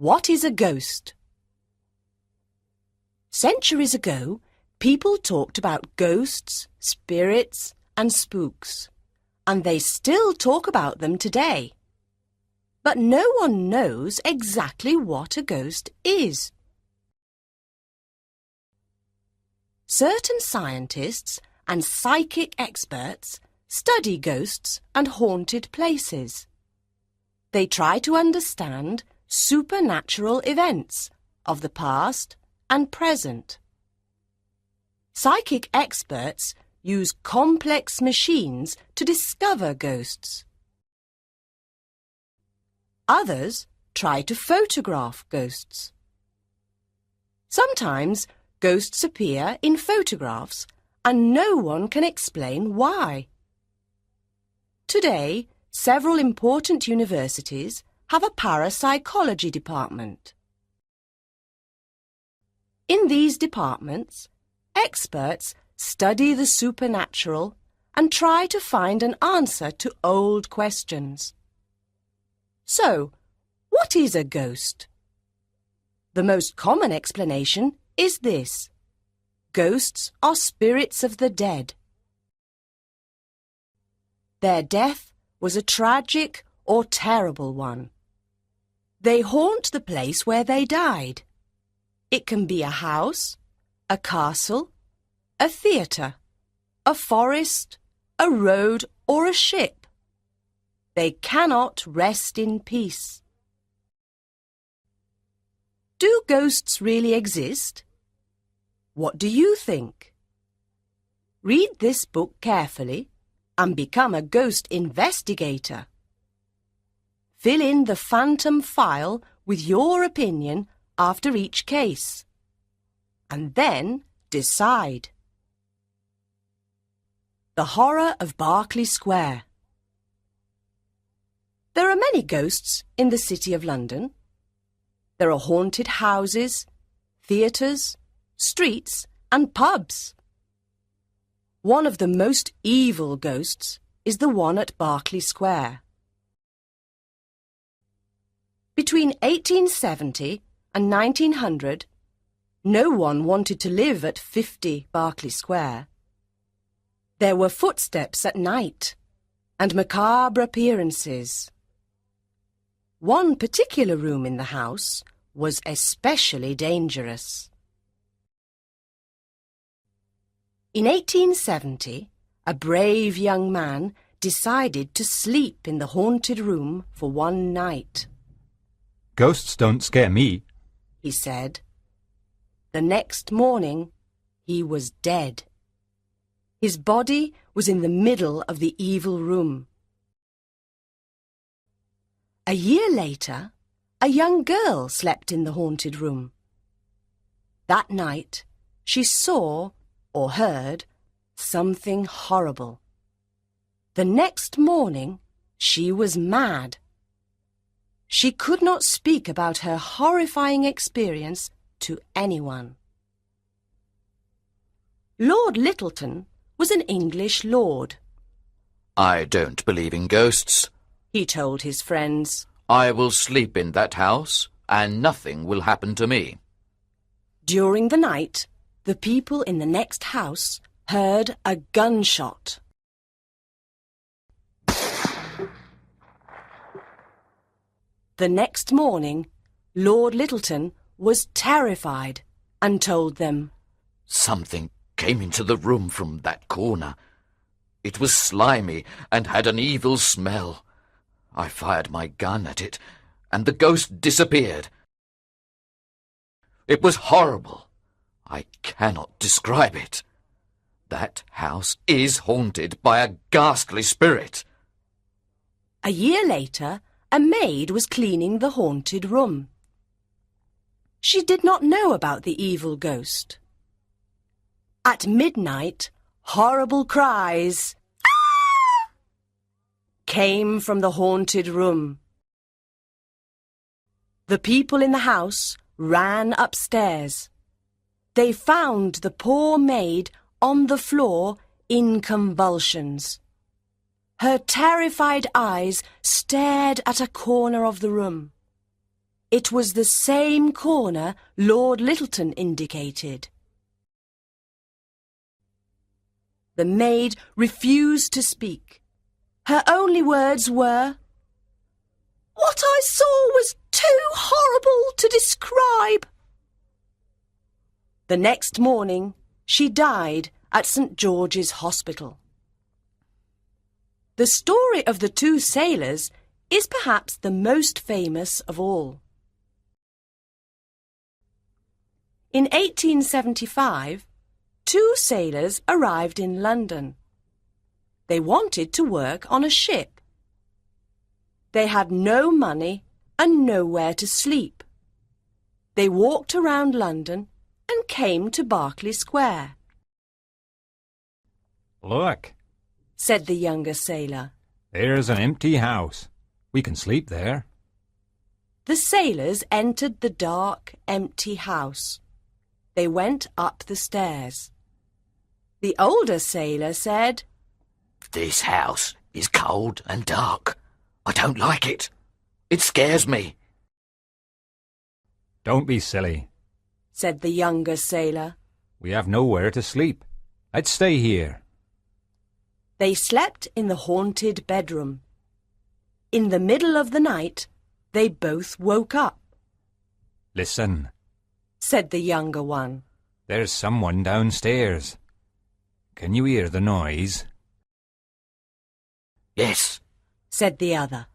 What is a ghost? Centuries ago, people talked about ghosts, spirits, and spooks, and they still talk about them today. But no one knows exactly what a ghost is. Certain scientists and psychic experts study ghosts and haunted places. They try to understand supernatural events of the past and present. Psychic experts use complex machines to discover ghosts. Others try to photograph ghosts. Sometimes ghosts appear in photographs and no one can explain why. Today, several important universities have a parapsychology department. In these departments, experts study the supernatural and try to find an answer to old questions. So, what is a ghost? The most common explanation is this: ghosts are spirits of the dead. Their death was a tragic or terrible one. They haunt the place where they died. It can be a house, a castle, a theatre, a forest, a road, or a ship. They cannot rest in peace. Do ghosts really exist? What do you think? Read this book carefully and become a ghost investigator. Fill in the phantom file with your opinion after each case, and then decide. The horror of Berkeley Square. There are many ghosts in the City of London. There are haunted houses, theatres, streets and pubs. One of the most evil ghosts is the one at Berkeley Square. Between 1870 and 1900, no one wanted to live at 50 Berkeley Square. There were footsteps at night and macabre appearances. One particular room in the house was especially dangerous. In 1870, a brave young man decided to sleep in the haunted room for one night. "Ghosts don't scare me," he said. The next morning, he was dead. His body was in the middle of the evil room. A year later, a young girl slept in the haunted room. That night, she saw or heard something horrible. The next morning, she was mad. She could not speak about her horrifying experience to anyone. Lord Lyttelton was an English lord. "I don't believe in ghosts," he told his friends. "I will sleep in that house and nothing will happen to me." During the night, the people in the next house heard a gunshot. The next morning, Lord Lyttelton was terrified and told them, "Something came into the room from that corner. It was slimy and had an evil smell. I fired my gun at it, and the ghost disappeared. It was horrible. I cannot describe it. That house is haunted by a ghastly spirit." A year later, a maid was cleaning the haunted room. She did not know about the evil ghost. At midnight, horrible cries came from the haunted room. The people in the house ran upstairs. They found the poor maid on the floor in convulsions. Her terrified eyes stared at a corner of the room. It was the same corner Lord Littleton indicated. The maid refused to speak. Her only words were, "What I saw was too horrible to describe." The next morning, she died at St. George's Hospital. The story of the two sailors is perhaps the most famous of all. In 1875, two sailors arrived in London. They wanted to work on a ship. They had no money and nowhere to sleep. They walked around London and came to Berkeley Square. Look, Said the younger sailor. there's an empty house. We can sleep there. The sailors entered the dark, empty house. They went up the stairs. The older sailor said, This house is cold and dark. I don't like it. It scares me. Don't be silly. said the younger sailor. We have nowhere to sleep. Let's stay here. They slept in the haunted bedroom. In the middle of the night, they both woke up. Listen, Said the younger one. there's someone downstairs. Can you hear the noise? Yes, Said the other.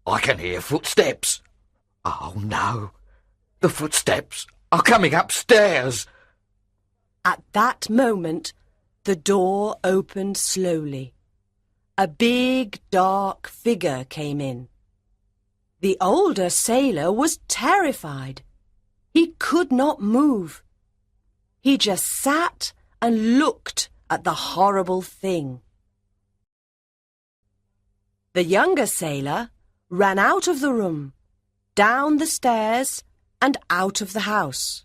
I can hear footsteps. Oh no, the footsteps are coming upstairs. At that moment, the door opened slowly. A big, dark figure came in. The older sailor was terrified. He could not move. He just sat and looked at the horrible thing. The younger sailor ran out of the room, down the stairs, and out of the house.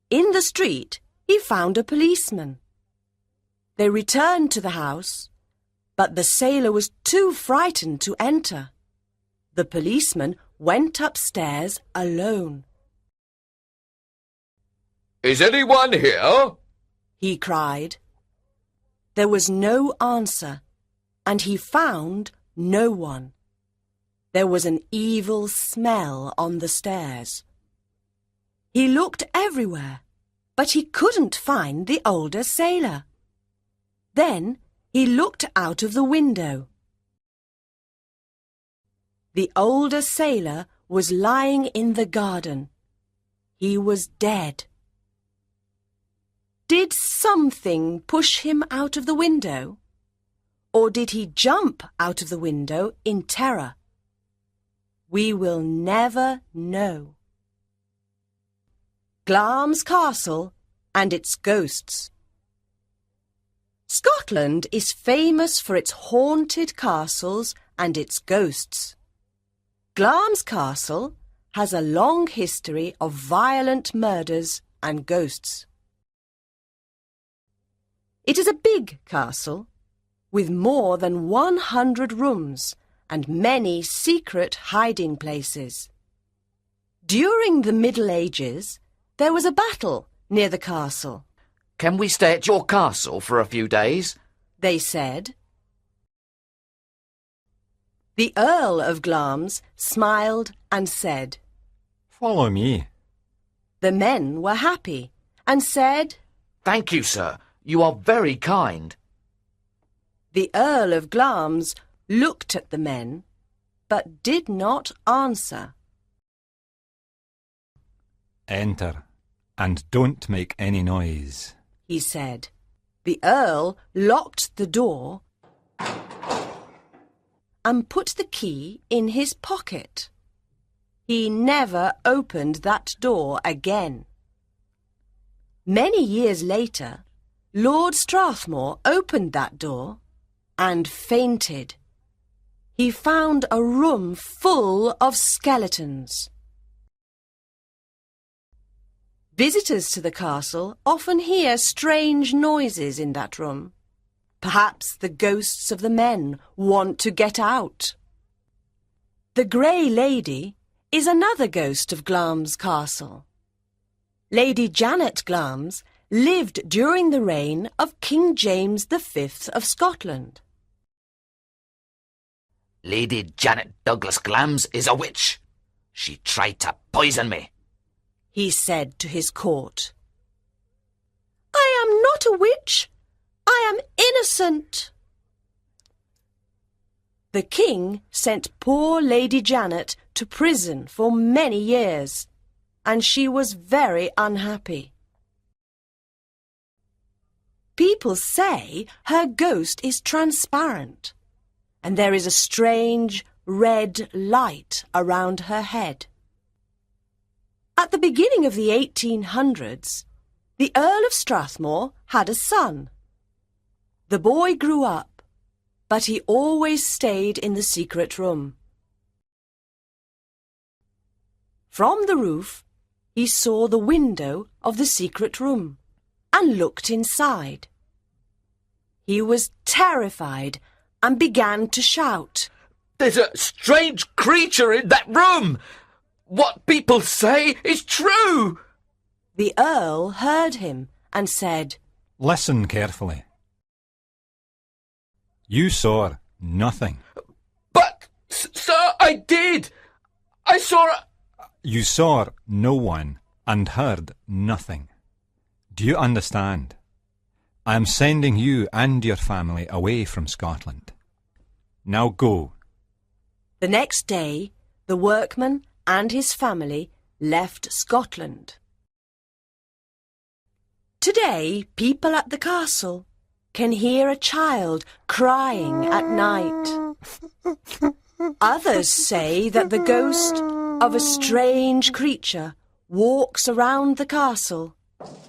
In the street, he found a policeman. They returned to the house, but the sailor was too frightened to enter. The policeman went upstairs alone. Is anyone here? He cried. There was no answer, and he found no one. There was an evil smell on the stairs. He looked everywhere, but he couldn't find the older sailor. Then he looked out of the window. The older sailor was lying in the garden. He was dead. Did something push him out of the window? Or did he jump out of the window in terror? We will never know. Glamis Castle and its ghosts. Scotland is famous for its haunted castles and its ghosts. Glamis Castle has a long history of violent murders and ghosts. It is a big castle with more than 100 rooms and many secret hiding places. During the Middle Ages, there was a battle near the castle. Can we stay at your castle for a few days? They said. The Earl of Glamis smiled and said. Follow me. The men were happy and said, Thank you, sir. You are very kind. The Earl of Glamis looked at the men, but did not answer. Enter, and don't make any noise. He said. The Earl locked the door and put the key in his pocket. He never opened that door again. Many years later, Lord Strathmore opened that door and fainted. He found a room full of skeletons. Visitors to the castle often hear strange noises in that room. Perhaps the ghosts of the men want to get out. The Grey Lady is another ghost of Glamis Castle. Lady Janet Glamis lived during the reign of King James V of Scotland. Lady Janet Douglas Glamis is a witch. She tried to poison me, he said to his court. I am not a witch. I am innocent. The king sent poor Lady Janet to prison for many years, and she was very unhappy. People say her ghost is transparent, and there is a strange red light around her head. At the beginning of the 1800s, the Earl of Strathmore had a son. The boy grew up, but he always stayed in the secret room. From the roof, he saw the window of the secret room and looked inside. He was terrified and began to shout, "There's a strange creature in that room! What people say is true!" The Earl heard him and said, Listen carefully. You saw nothing. "But, sir, I did! I saw a—" You saw no one and heard nothing. Do you understand? I am sending you and your family away from Scotland. Now go. The next day, the workman and his family left Scotland. Today, people at the castle can hear a child crying at night. Others say that the ghost of a strange creature walks around the castle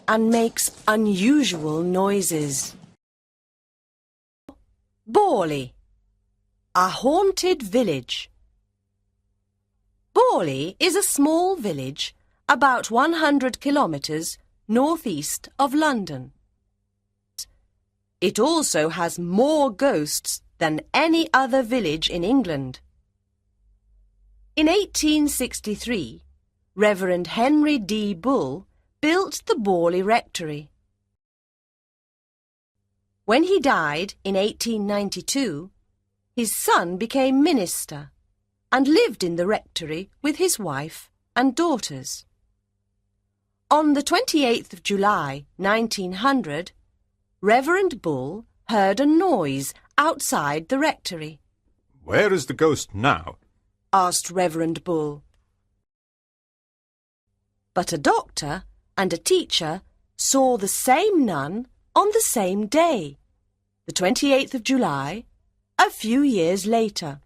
and makes unusual noises. Borley, a haunted village. Borley is a small village about 100 kilometres northeast of London. It also has more ghosts than any other village in England. In 1863, Reverend Henry D. Bull built the Borley Rectory. When he died in 1892, his son became minister and lived in the rectory with his wife and daughters. On the 28th of July, 1900, Reverend Bull heard a noise outside the rectory. Where is the ghost now? Asked Reverend Bull. But a doctor and a teacher saw the same nun on the same day, the 28th of July, a few years later.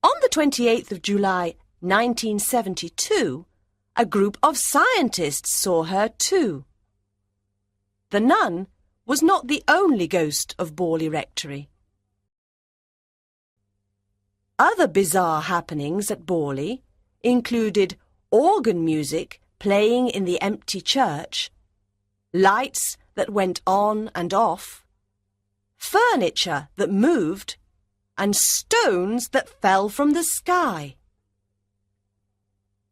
On the 28th of July, 1972, a group of scientists saw her too. The nun was not the only ghost of Borley Rectory. Other bizarre happenings at Borley included organ music playing in the empty church, lights that went on and off, furniture that moved, and stones that fell from the sky.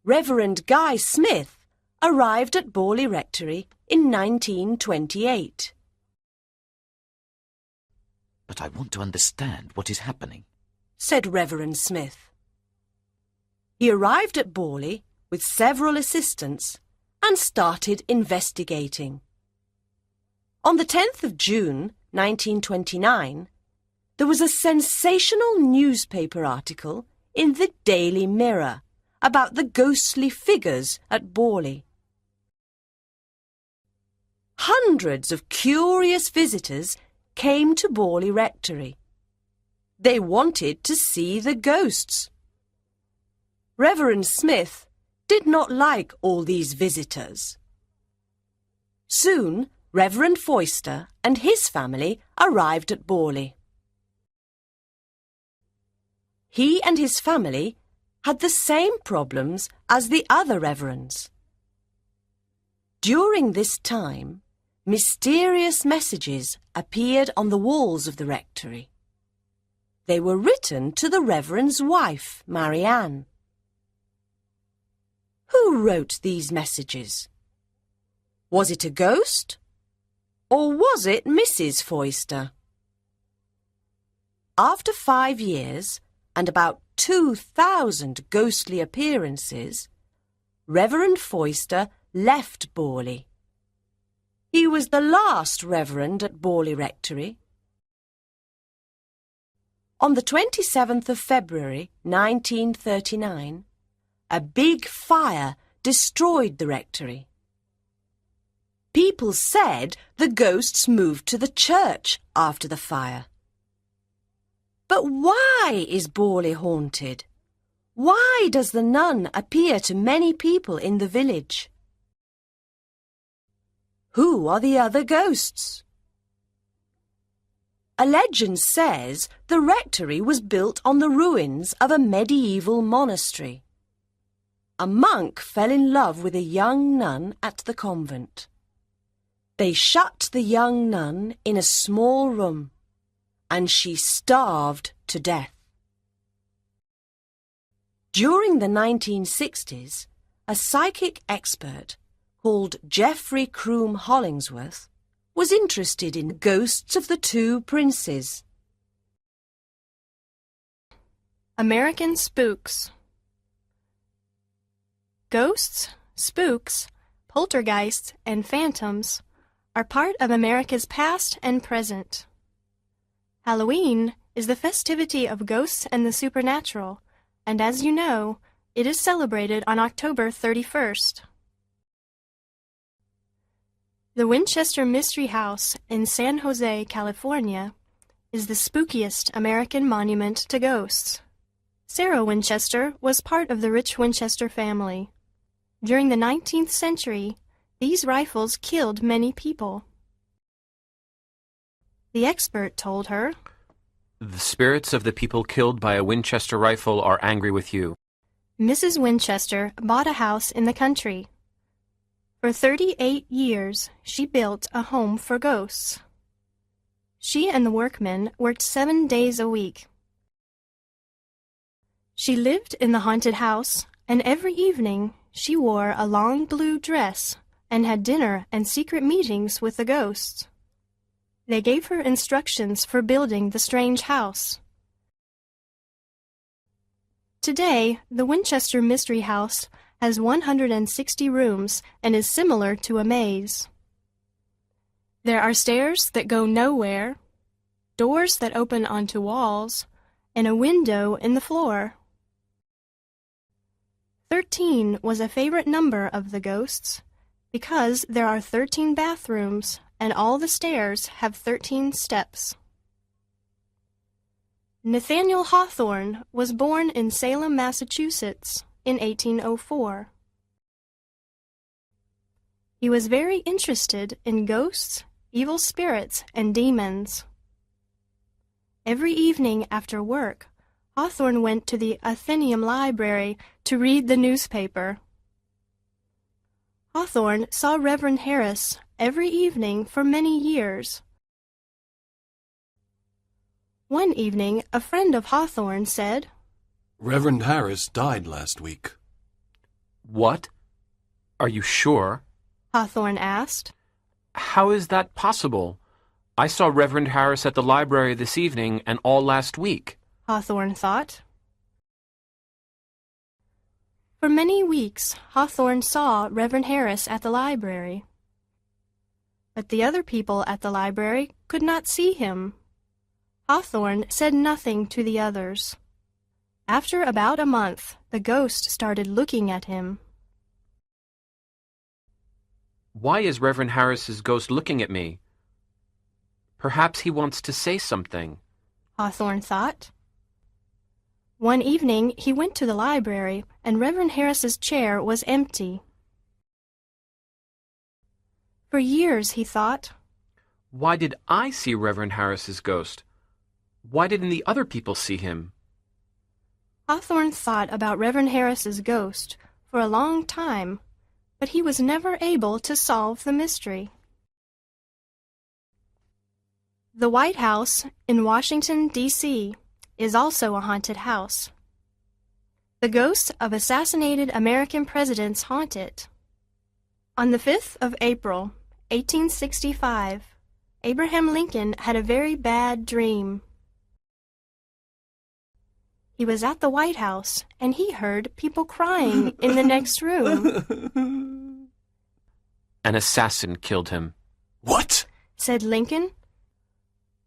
Reverend Guy Smith arrived at Borley Rectory in 1928. "But I want to understand what is happening," said Reverend Smith. He arrived at Borley with several assistants and started investigating. On the 10th of June, 1929, there was a sensational newspaper article in the Daily Mirror about the ghostly figures at Borley. Hundreds of curious visitors came to Borley Rectory. They wanted to see the ghosts. Reverend Smith did not like all these visitors. Soon, Reverend Foyster and his family arrived at Borley. He and his family had the same problems as the other reverends. During this time, mysterious messages appeared on the walls of the rectory. They were written to the reverend's wife, Marianne. Who wrote these messages? Was it a ghost? Or was it Mrs. Foyster? After 5 years and about 2,000 ghostly appearances, Reverend Foyster left Borley. He was the last reverend at Borley Rectory. On the 27th of February 1939, a big fire destroyed the rectory. People said the ghosts moved to the church after the fire. But why is Borley haunted? Why does the nun appear to many people in the village? Who are the other ghosts? A legend says the rectory was built on the ruins of a medieval monastery. A monk fell in love with a young nun at the convent. They shut the young nun in a small room, and she starved to death. During the 1960s, a psychic expert called Geoffrey Croom Hollingsworth was interested in ghosts of the two princes. American spooks. Ghosts, spooks, poltergeists, and phantoms are part of America's past and present. Halloween is the festivity of ghosts and the supernatural, and as you know, it is celebrated on October 31st. The Winchester Mystery House in San Jose, California, is the spookiest American monument to ghosts. Sarah Winchester was part of the rich Winchester family. During the 19th century, these rifles killed many people. The expert told her, "The spirits of the people killed by a Winchester rifle are angry with you." Mrs. Winchester bought a house in the country. For 38 years, she built a home for ghosts. She and the workmen worked 7 days a week. She lived in the haunted house, and every evening she wore a long blue dress and had dinner and secret meetings with the ghosts. They gave her instructions for building the strange house. Today, the Winchester Mystery House has 160 rooms and is similar to a maze. There are stairs that go nowhere, doors that open onto walls, and a window in the floor. 13 was a favorite number of the ghosts because there are 13 bathrooms and all the stairs have 13 steps. Nathaniel Hawthorne was born in Salem, Massachusetts in 1804. He was very interested in ghosts, evil spirits, and demons. Every evening after work, Hawthorne went to the Athenaeum Library to read the newspaper. Hawthorne saw Reverend Harris every evening for many years. One evening, a friend of Hawthorne said, "Reverend Harris died last week." "What? Are you sure?" Hawthorne asked. "How is that possible? I saw Reverend Harris at the library this evening and all last week." Hawthorne thought. For many weeks, Hawthorne saw Reverend Harris at the library. But the other people at the library could not see him. Hawthorne said nothing to the others. After about a month, the ghost started looking at him. "Why is Reverend Harris's ghost looking at me? Perhaps he wants to say something," Hawthorne thought. One evening, he went to the library, and Reverend Harris's chair was empty. For years, he thought, "Why did I see Reverend Harris's ghost? Why didn't the other people see him?" Hawthorne thought about Reverend Harris's ghost for a long time, but he was never able to solve the mystery. The White House in Washington, D.C., is also a haunted house. The ghosts of assassinated American presidents haunt it. On the 5th of April, 1865, Abraham Lincoln had a very bad dream. He was at the White House, and he heard people crying in the next room. An assassin killed him. What? Said Lincoln.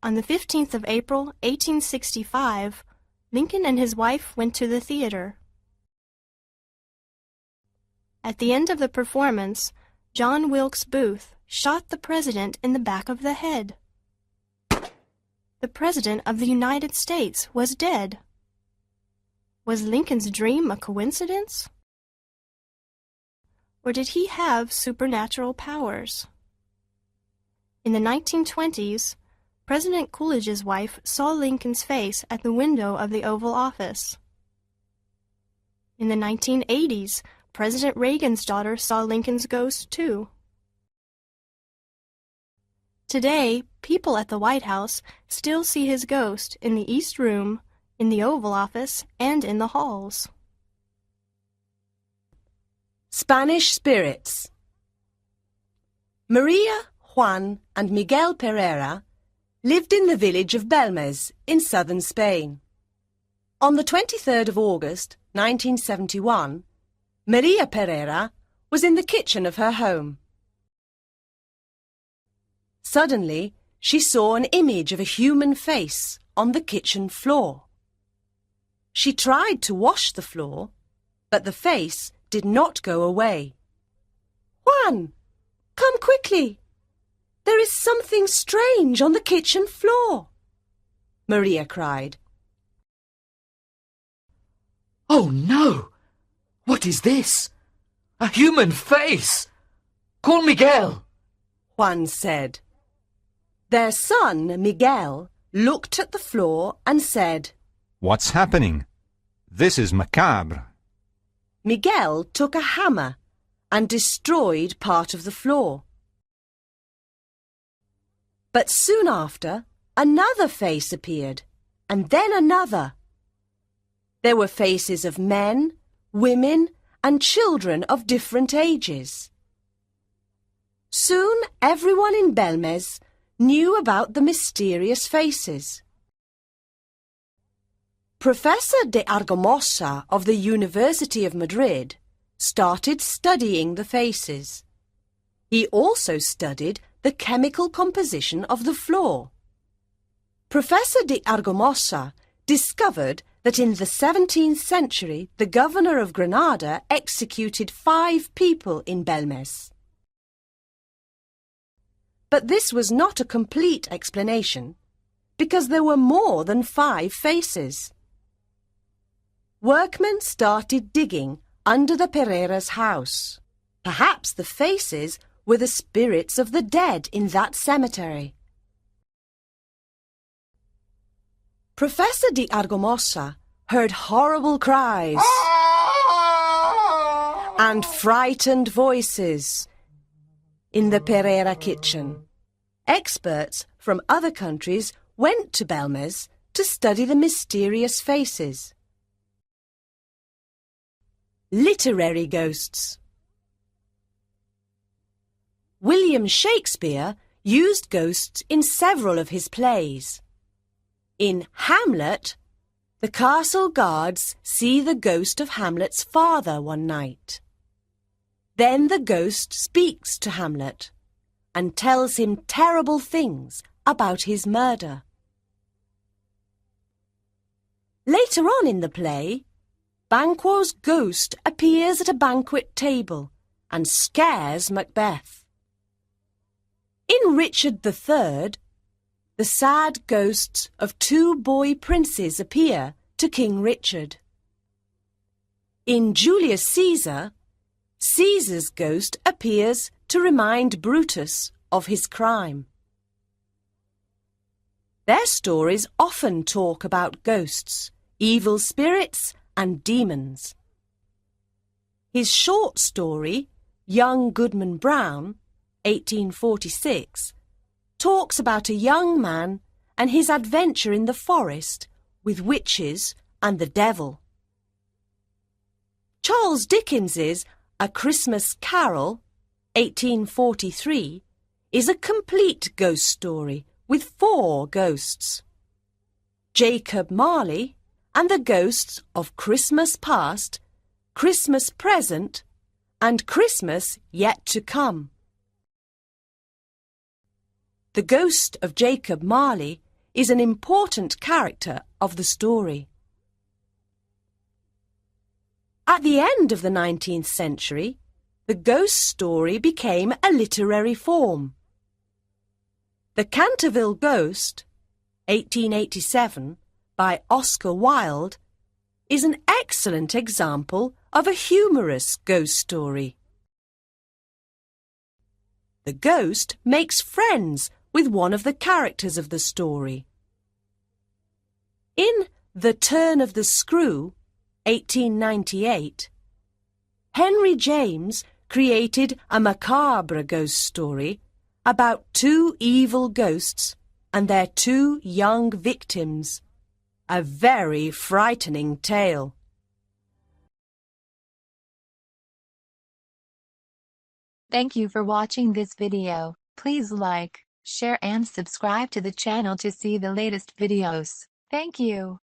On the 15th of April, 1865, Lincoln and his wife went to the theater. At the end of the performance, John Wilkes Booth shot the president in the back of the head. The President of the United States was dead. Was Lincoln's dream a coincidence? Or did he have supernatural powers? In the 1920s, President Coolidge's wife saw Lincoln's face at the window of the Oval Office. In the 1980s, President Reagan's daughter saw Lincoln's ghost, too. Today, people at the White House still see his ghost in the East Room, in the Oval Office, and in the halls. Spanish Spirits. Maria, Juan, and Miguel Pereira lived in the village of Belmez in southern Spain. On the 23rd of August, 1971, Maria Pereira was in the kitchen of her home. Suddenly, she saw an image of a human face on the kitchen floor. She tried to wash the floor, but the face did not go away. "Juan, come quickly! There is something strange on the kitchen floor," Maria cried. Oh no! What is this? A human face! Call Miguel! Juan said. Their son, Miguel, looked at the floor and said, What's happening? This is macabre. Miguel took a hammer and destroyed part of the floor. But soon after, another face appeared, and then another. There were faces of men, women, and children of different ages. Soon everyone in Belmez knew about the mysterious faces. Professor de Argamosa of the University of Madrid started studying the faces. He also studied the chemical composition of the floor. Professor de Argamosa discovered that in the 17th century the governor of Granada executed 5 people in Belmez. But this was not a complete explanation, because there were more than 5 faces. Workmen started digging under the Pereira's house. Perhaps the faces were the spirits of the dead in that cemetery. Professor de Argamosa heard horrible cries and frightened voices in the Pereira kitchen. Experts from other countries went to Belmez to study the mysterious faces. Literary ghosts. William Shakespeare used ghosts in several of his plays. In Hamlet, the castle guards see the ghost of Hamlet's father one night. Then the ghost speaks to Hamlet and tells him terrible things about his murder. Later on in the play, Banquo's ghost appears at a banquet table and scares Macbeth. In Richard III, the sad ghosts of 2 boy princes appear to King Richard. In Julius Caesar, Caesar's ghost appears to remind Brutus of his crime. Their stories often talk about ghosts, evil spirits, and demons. His short story, Young Goodman Brown, 1846, talks about a young man and his adventure in the forest with witches and the devil. Charles Dickens's A Christmas Carol, 1843, is a complete ghost story with 4 ghosts. Jacob Marley and the ghosts of Christmas Past, Christmas Present, and Christmas Yet to Come. The ghost of Jacob Marley is an important character of the story. At the end of the 19th century, the ghost story became a literary form. The Canterville Ghost, 1887, by Oscar Wilde, is an excellent example of a humorous ghost story. The ghost makes friends with one of the characters of the story. In The Turn of the Screw, 1898, Henry James created a macabre ghost story about 2 evil ghosts and their 2 young victims. A very frightening tale. Thank you for watching this video. Please like, share and subscribe to the channel to see the latest videos. Thank you.